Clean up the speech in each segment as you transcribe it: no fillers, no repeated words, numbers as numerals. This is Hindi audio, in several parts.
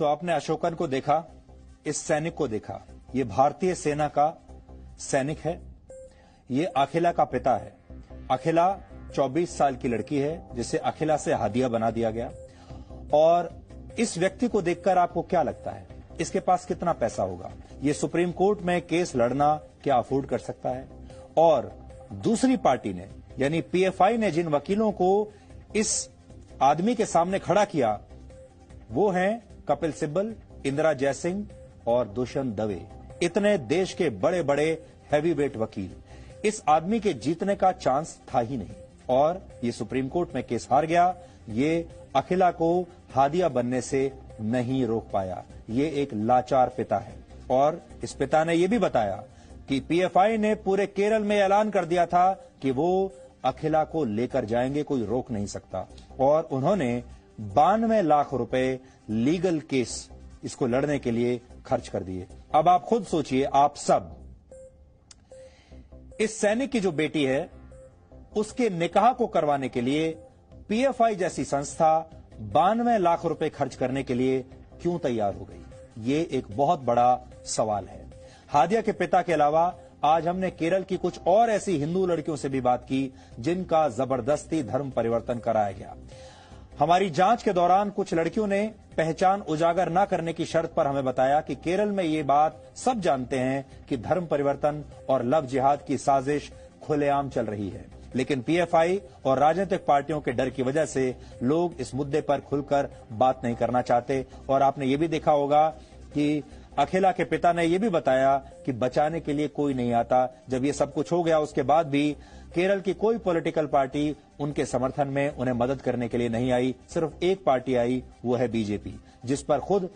तो आपने अशोकन को देखा, इस सैनिक को देखा। ये भारतीय सेना का सैनिक है। ये अखिला का पिता है। अखिला 24 साल की लड़की है जिसे अखिला से हादिया बना दिया गया। और इस व्यक्ति को देखकर आपको क्या लगता है, इसके पास कितना पैसा होगा? ये सुप्रीम कोर्ट में केस लड़ना क्या अफोर्ड कर सकता है? और दूसरी पार्टी ने यानी पीएफआई ने जिन वकीलों को इस आदमी के सामने खड़ा किया वो हैं कपिल सिब्बल, इंदिरा जयसिंह और दुष्यंत दवे। इतने देश के बड़े बड़े हैवीवेट वकील। इस आदमी के जीतने का चांस था ही नहीं और ये सुप्रीम कोर्ट में केस हार गया। ये अखिला को हादिया बनने से नहीं रोक पाया। ये एक लाचार पिता है। और इस पिता ने यह भी बताया कि पीएफआई ने पूरे केरल में ऐलान कर दिया था कि वो अखिला को लेकर जाएंगे, कोई रोक नहीं सकता। और उन्होंने 92 लाख रुपए लीगल केस इसको लड़ने के लिए खर्च कर दिए। अब आप खुद सोचिए, आप सब, इस सैनिक की जो बेटी है उसके निकाह को करवाने के लिए पीएफआई जैसी संस्था 92 लाख रुपए खर्च करने के लिए क्यों तैयार हो गई? ये एक बहुत बड़ा सवाल है। हादिया के पिता के अलावा आज हमने केरल की कुछ और ऐसी हिंदू लड़कियों से भी बात की जिनका जबरदस्ती धर्म परिवर्तन कराया गया। हमारी जांच के दौरान कुछ लड़कियों ने पहचान उजागर न करने की शर्त पर हमें बताया कि केरल में ये बात सब जानते हैं कि धर्म परिवर्तन और लव जिहाद की साजिश खुलेआम चल रही है, लेकिन पीएफआई और राजनीतिक पार्टियों के डर की वजह से लोग इस मुद्दे पर खुलकर बात नहीं करना चाहते। और आपने ये भी देखा होगा कि अखिला के पिता ने यह भी बताया कि बचाने के लिए कोई नहीं आता। जब ये सब कुछ हो गया उसके बाद भी केरल की कोई पॉलिटिकल पार्टी उनके समर्थन में उन्हें मदद करने के लिए नहीं आई। सिर्फ एक पार्टी आई, वो है बीजेपी, जिस पर खुद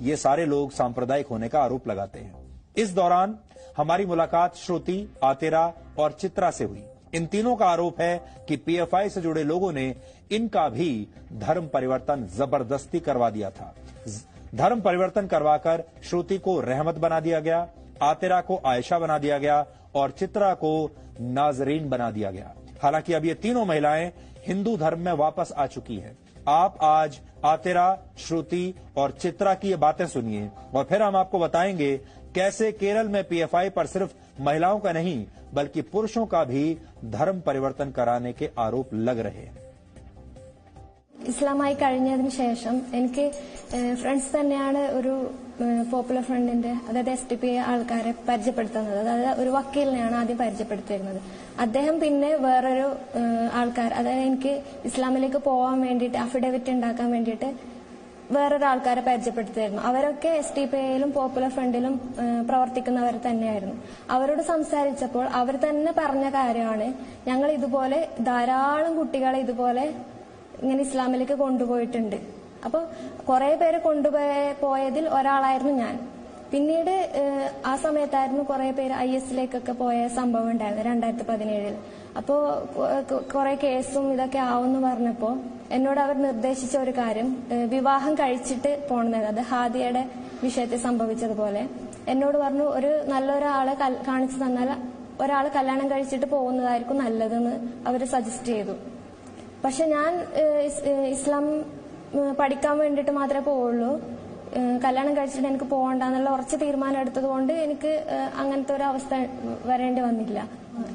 ये सारे लोग सांप्रदायिक होने का आरोप लगाते हैं। इस दौरान हमारी मुलाकात श्रुति, आतेरा और चित्रा से हुई। इन तीनों का आरोप है कि पीएफआई से जुड़े लोगों ने इनका भी धर्म परिवर्तन जबरदस्ती करवा दिया था। धर्म परिवर्तन करवाकर श्रुति को रहमत बना दिया गया, आतेरा को आयशा बना दिया गया और चित्रा को नाजरीन बना दिया गया। हालांकि अब ये तीनों महिलाएं हिंदू धर्म में वापस आ चुकी हैं। आप आज आतेरा, श्रुति और चित्रा की ये बातें सुनिए और फिर हम आपको बताएंगे कैसे केरल में पीएफआई पर सिर्फ महिलाओं का नहीं बल्कि पुरुषों का भी धर्म परिवर्तन कराने के आरोप लग रहे हैं। ഇസ്ലാമായി കഴിഞ്ഞതിന് ശേഷം എനിക്ക് ഫ്രണ്ട്സ് തന്നെയാണ് ഒരു പോപ്പുലർ ഫ്രണ്ടിന്റെ അതായത് SDPI ആൾക്കാരെ പരിചയപ്പെടുത്തുന്നത്. അതായത് ഒരു വക്കീലിനെയാണ് ആദ്യം പരിചയപ്പെടുത്തിയിരുന്നത്. അദ്ദേഹം പിന്നെ വേറൊരു ആൾക്കാർ, അതായത് എനിക്ക് ഇസ്ലാമിലേക്ക് പോകാൻ വേണ്ടിയിട്ട് അഫിഡവിറ്റ് ഉണ്ടാക്കാൻ വേണ്ടിയിട്ട് വേറൊരാൾക്കാരെ പരിചയപ്പെടുത്തിയായിരുന്നു. അവരൊക്കെ SDPIയിലും പോപ്പുലർ ഫ്രണ്ടിലും പ്രവർത്തിക്കുന്നവർ തന്നെയായിരുന്നു. അവരോട് സംസാരിച്ചപ്പോൾ അവർ തന്നെ പറഞ്ഞ കാര്യമാണ്, ഞങ്ങൾ ഇതുപോലെ ധാരാളം കുട്ടികളെ ഇതുപോലെ ഇങ്ങനെ ഇസ്ലാമിലേക്ക് കൊണ്ടുപോയിട്ടുണ്ട്. അപ്പോൾ കുറെ പേര് കൊണ്ടുപോയതിൽ ഒരാളായിരുന്നു ഞാൻ. പിന്നീട് ആ സമയത്തായിരുന്നു കുറെ പേര് IS-ലേക്കൊക്കെ പോയ സംഭവം ഉണ്ടായിരുന്നു 2017. അപ്പോ കുറെ കേസും ഇതൊക്കെ ആവുമെന്ന് പറഞ്ഞപ്പോ എന്നോട് അവർ നിർദ്ദേശിച്ച ഒരു കാര്യം, വിവാഹം കഴിച്ചിട്ട് പോകണമെന്ന്. അത് ഹാദിയയുടെ വിഷയത്തിൽ സംഭവിച്ചതുപോലെ എന്നോട് പറഞ്ഞു, ഒരു നല്ലൊരാളെ കാണിച്ചു തന്നാൽ ഒരാൾ കല്യാണം കഴിച്ചിട്ട് പോകുന്നതായിരിക്കും നല്ലതെന്ന് അവർ സജസ്റ്റ് ചെയ്തു. പക്ഷെ ഞാൻ ഇസ്ലാം പഠിക്കാൻ വേണ്ടിയിട്ട് മാത്രമേ പോവുള്ളൂ, കല്യാണം കഴിച്ചിട്ട് എനിക്ക് പോകണ്ടെന്നുള്ള ഉറച്ച തീരുമാനം എടുത്തത് കൊണ്ട് എനിക്ക് അങ്ങനത്തെ ഒരു അവസ്ഥ വരേണ്ടി വന്നില്ല.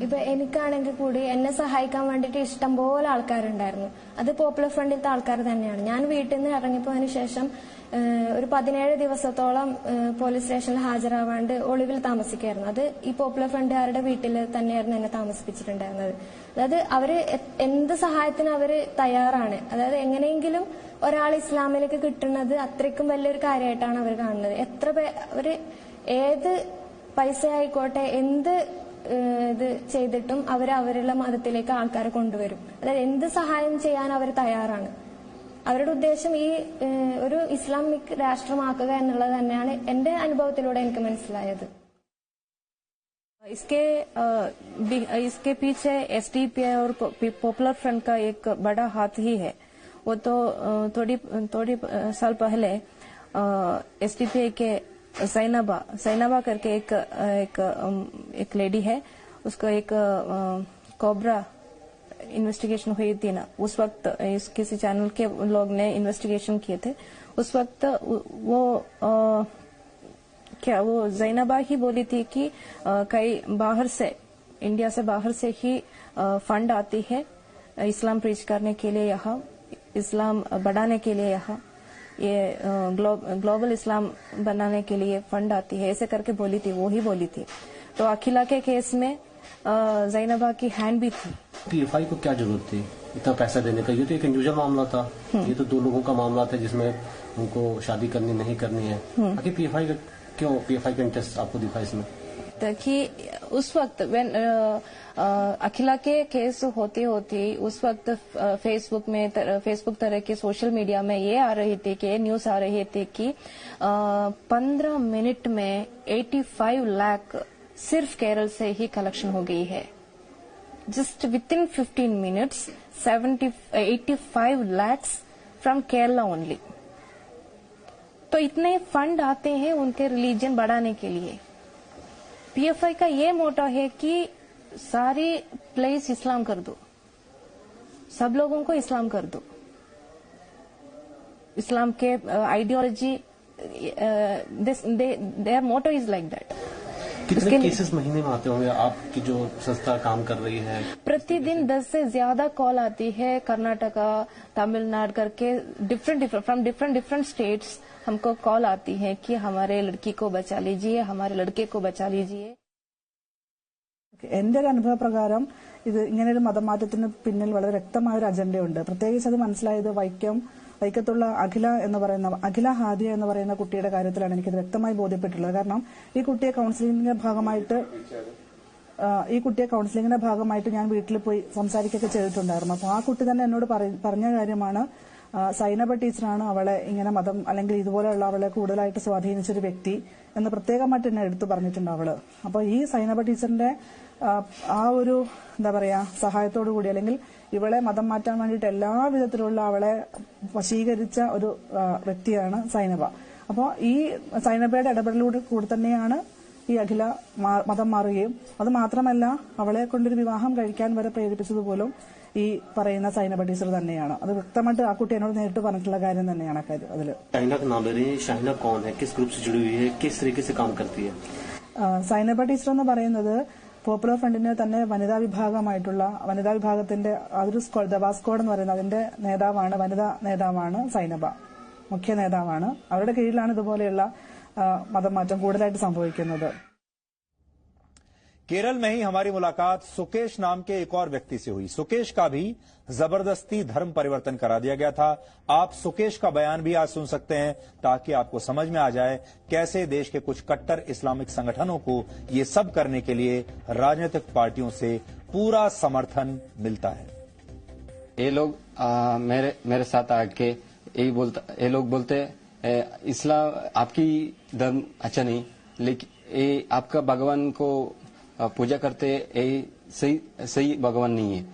ഇപ്പൊ എനിക്കാണെങ്കിൽ കൂടി എന്നെ സഹായിക്കാൻ വേണ്ടിയിട്ട് ഇഷ്ടംപോലെ ആൾക്കാരുണ്ടായിരുന്നു. അത് പോപ്പുലർ ഫ്രണ്ടിലത്തെ ആൾക്കാർ തന്നെയാണ്. ഞാൻ വീട്ടിൽ നിന്ന് ഇറങ്ങിപ്പോയതിനു ശേഷം ഒരു 17 ദിവസത്തോളം പോലീസ് സ്റ്റേഷനിൽ ഹാജരാവാണ്ട് ഒളിവിൽ താമസിക്കായിരുന്നു. അത് ഈ പോപ്പുലർ ഫ്രണ്ടുകാരുടെ വീട്ടിൽ തന്നെയായിരുന്നു എന്നെ താമസിപ്പിച്ചിട്ടുണ്ടായിരുന്നത്. അതായത് അവര് എന്ത് സഹായത്തിന് അവര് തയ്യാറാണ്. അതായത് എങ്ങനെയെങ്കിലും ഒരാൾ ഇസ്ലാമിലേക്ക് കിട്ടുന്നത് അത്രയ്ക്കും വലിയൊരു കാര്യമായിട്ടാണ് അവർ കാണുന്നത്. അവര് ഏത് പൈസ ആയിക്കോട്ടെ എന്ത് ഇത് ചെയ്തിട്ടും അവരുടെ മതത്തിലേക്ക് ആൾക്കാരെ കൊണ്ടുവരും. അതായത് എന്ത് സഹായം ചെയ്യാൻ അവർ തയ്യാറാണ്. അവരുടെ ഉദ്ദേശം ഈ ഒരു ഇസ്ലാമിക് രാഷ്ട്രമാക്കുക എന്നുള്ളത് തന്നെയാണ് എന്റെ അനുഭവത്തിലൂടെ എനിക്ക് മനസ്സിലായത്. इसके पीछे SDPI और पॉपुलर फ्रंट का एक बड़ा हाथ ही है. वो तो थोड़ी साल पहले SDPI के सैनाबा करके एक लेडी है, उसका एक कोबरा इन्वेस्टिगेशन हुई थी ना, उस वक्त किसी चैनल के लोग ने इन्वेस्टिगेशन किए थे. उस वक्त वो क्या वो जैनबा ही बोली थी कि कई बाहर से, इंडिया से बाहर से ही फंड आती है इस्लाम प्रीच करने के लिए, यहाँ इस्लाम बढ़ाने के लिए, यहाँ ये ग्लोबल इस्लाम बनाने के लिए फंड आती है, ऐसे करके बोली थी, वो ही बोली थी। तो अखिला के केस में जैनबा की हैंड भी थी। पीएफआई को क्या जरूरत थी इतना पैसा देने का? ये तो एक इंडिविजुअल मामला था, ये तो 2 लोगों का मामला था जिसमें उनको शादी करनी नहीं करनी है। आखिर पीएफआई का इंटरेस्ट आपको दिखा इसमें? देखिए उस वक्त अखिला के केस होती उस वक्त फेसबुक तरह के सोशल मीडिया में ये आ रही थी कि न्यूज आ रही थी कि 15 मिनट में 85 लाख सिर्फ केरल से ही कलेक्शन हो गई है। Just with in 15 minutes 85 lakhs from Kerala only. तो इतने फंड आते हैं उनके रिलीजन बढ़ाने के लिए। पीएफआई का ये मोटो है कि सारी प्लेस इस्लाम कर दो, सब लोगों को इस्लाम कर दो। इस्लाम के ideology, their motto is like that. कितने केसेस महीने में आते होंगे आपकी जो संस्था काम कर रही है? प्रतिदिन 10 से ज्यादा कॉल आती है, कर्नाटका, तमिलनाडु करके फ्रॉम डिफरेंट स्टेट्स हमको कॉल आती है कि हमारे लड़की को बचा लीजिए, हमारे लड़के को बचा लीजिए। എന്റെ ഒരു അനുഭവപ്രകാരം ഇത് ഇങ്ങനെ ഒരു മതമാറ്റത്തിന് പിന്നിൽ വളരെ വ്യക്തമായ ഒരു അജണ്ടയുണ്ട്. പ്രത്യേകിച്ച് അത് മനസ്സിലായത് വൈക്കത്തുള്ള അഖില ഹാദിയ എന്ന് പറയുന്ന കുട്ടിയുടെ കാര്യത്തിലാണ് എനിക്കത് വ്യക്തമായി ബോധ്യപ്പെട്ടുള്ളത്. കാരണം ഈ കുട്ടിയെ കൌൺസിലിംഗിന്റെ ഭാഗമായിട്ട് ഞാൻ വീട്ടിൽ പോയി സംസാരിക്കുകയൊക്കെ ചെയ്തിട്ടുണ്ടായിരുന്നു. അപ്പോൾ ആ കുട്ടി തന്നെ എന്നോട് പറഞ്ഞ കാര്യമാണ്, സൈനബ ടീച്ചറാണ് അവളെ ഇങ്ങനെ മതം അല്ലെങ്കിൽ ഇതുപോലെയുള്ള അവളെ കൂടുതലായിട്ട് സ്വാധീനിച്ചൊരു വ്യക്തി എന്ന് പ്രത്യേകമായിട്ട് എന്നെ എടുത്തു പറഞ്ഞിട്ടുണ്ട് അവള്. അപ്പോൾ ഈ സൈനബ ടീച്ചറിന്റെ ആ ഒരു എന്താ പറയാ സഹായത്തോടു കൂടി അല്ലെങ്കിൽ ഇവളെ മതം മാറ്റാൻ വേണ്ടിയിട്ട് എല്ലാവിധത്തിലുള്ള അവളെ വശീകരിച്ച ഒരു വ്യക്തിയാണ് സൈനബ. അപ്പോൾ ഈ സൈനബയുടെ ഇടപെടലോട് കൂടി തന്നെയാണ് ഈ അഖില മതം മാറുകയും അത് മാത്രമല്ല അവളെ കൊണ്ടൊരു വിവാഹം കഴിക്കാൻ വരെ പ്രേരിപ്പിച്ചതുപോലും ഈ പറയുന്ന സൈനബ ടീച്ചർ തന്നെയാണ്. അത് വ്യക്തമായിട്ട് ആ കുട്ടി എന്നോട് നേരിട്ട് പറഞ്ഞിട്ടുള്ള കാര്യം തന്നെയാണ് അതില്. സൈനബ ടീച്ചർ എന്ന് പറയുന്നത് പോപ്പുലർ ഫ്രണ്ടിന്റെ തന്നെ വനിതാ വിഭാഗത്തിന്റെ അതൊരു ദബാ സ്ക്വാഡ് എന്ന് പറയുന്നത് അതിന്റെ നേതാവാണ്, വനിതാ നേതാവാണ് സൈനബ, മുഖ്യ നേതാവാണ്. അവരുടെ കീഴിലാണ് ഇതുപോലെയുള്ള മതം മാറ്റം കൂടുതലായിട്ട് സംഭവിക്കുന്നത്. केरल में ही हमारी मुलाकात सुकेश नाम के एक और व्यक्ति से हुई। सुकेश का भी जबरदस्ती धर्म परिवर्तन करा दिया गया था। आप सुकेश का बयान भी आज सुन सकते हैं ताकि आपको समझ में आ जाए कैसे देश के कुछ कट्टर इस्लामिक संगठनों को ये सब करने के लिए राजनीतिक पार्टियों से पूरा समर्थन मिलता है। ये लोग मेरे साथ आके ये लोग बोलते इस्लाम आपकी धर्म अच्छा नहीं, लेकिन ये आपका भगवान को पूजा करते सही भगवान नहीं है,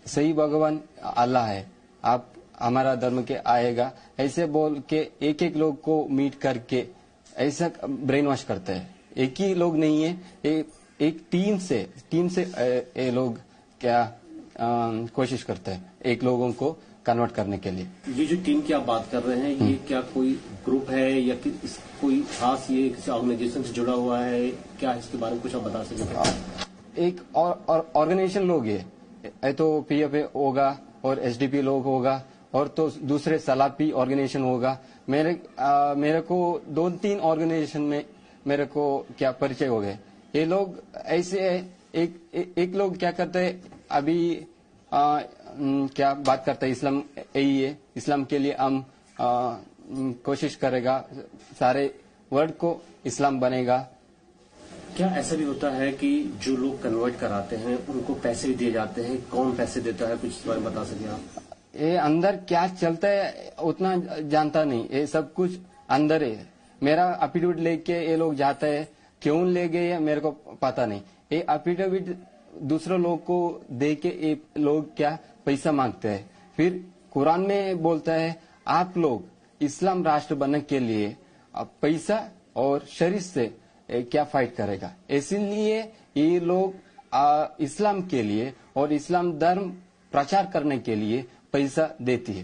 सही भगवान अल्लाह है, आप हमारा धर्म के आएगा, ऐसे बोल के एक लोग को मीट करके ऐसा ब्रेन वॉश करते हैं। एक ही लोग नहीं है, एक टीम से ये लोग क्या कोशिश करते हैं एक लोगों को कन्वर्ट करने के लिए। ये जो टीम की आप बात कर रहे हैं, ये क्या कोई ग्रुप है या कोई खास ये किसी ऑर्गेनाइजेशन से जुड़ा हुआ है? क्या इसके बारे में कुछ आप बता सकते? एक ऑर्गेनाइजेशन लोग है तो पीएफए होगा और एसडीपी लोग होगा और तो दूसरे सलाफी ऑर्गेनाइजेशन होगा। मेरे को 2-3 ऑर्गेनाइजेशन में मेरे को क्या परिचय हो गए। ये लोग ऐसे एक लोग क्या करते हैं अभी क्या बात करता है इस्लाम यही है, इस्लाम के लिए हम कोशिश करेगा, सारे वर्ल्ड को इस्लाम बनेगा। क्या ऐसा भी होता है कि जो लोग कन्वर्ट कराते हैं उनको पैसे भी दिए जाते हैं? कौन पैसे देता है, कुछ इस बारे में बता सके आप? ये अंदर क्या चलता है उतना जानता नहीं, ये सब कुछ अंदर है। मेरा एफिडेविट लेके ये लोग जाते हैं, क्यों ले गए मेरे को पता नहीं। ये एफिडेविट दूसरे लोग को दे के ये लोग क्या पैसा मांगते हैं। फिर कुरान में बोलता है आप लोग इस्लाम राष्ट्र बनने के लिए पैसा और शरीर से क्या फाइट करेगा। इसीलिए ये लोग इस्लाम के लिए और इस्लाम धर्म प्रचार करने के लिए पैसा देता है।